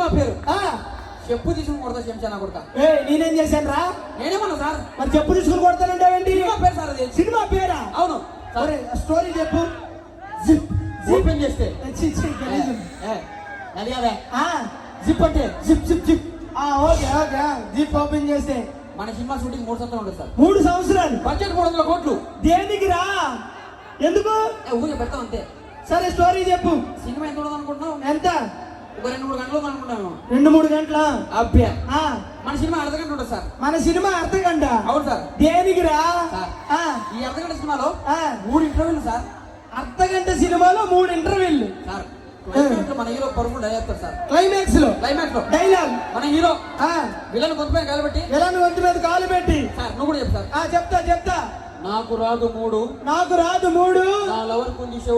Cinema పేరు చెప్పు తీసుకుని కొడతా చెంచానా కొడతా. నేనేం చేశాను రా? నేనేమన్నా సార్? మరి చెప్పు తీసుకుని కొడతానంటావేంటి? సినిమా పేరు సార్ అది. సినిమా పేరా? అవును. స్టోరీ చెప్పు. ఓపెన్ చేస్తే అది కాదా జిప్ అంటే zip zip zip. Okay okay. Zip open చేస్తే మన సినిమా షూటింగ్ 3 సంవత్సరాలు ఉంటుంది సార్. 3 సంవత్సరాలు. బడ్జెట్ 300 కోట్లు. దేనికి రా? ఎందుకు? ఊరికే పెడతాం అంతే. సరే స్టోరీ చెప్పు. సినిమా ఎంత ఉండదు అనుకుంటున్నావు? ఎంత? ఒక 2-3 గంటలు అనుకుంటున్నాను. 2-3 గంటల? అబ్బా మన సినిమా అర్ధగంట ఉంటుంది సార్. మన సినిమా అర్ధగంట? అవును సార్. దేనికి రా? ఈ అర్ధగంట సినిమాలో 3 ఇంటర్వ్యూలు సార్. అర్ధగంట సినిమాలో 3 ఇంటర్వ్యూలు సార్. మన హీరో పరుపులు డైలాగ్ సార్. క్లైమాక్స్ లో డైలాగ్ మన హీరో విలన్ గొంతు మీద కాలు పెట్టి సార్ నువ్వు కూడా చెప్పు సార్. చెప్తా. నాకు రాదు 3 నా లవర్ కొంచెం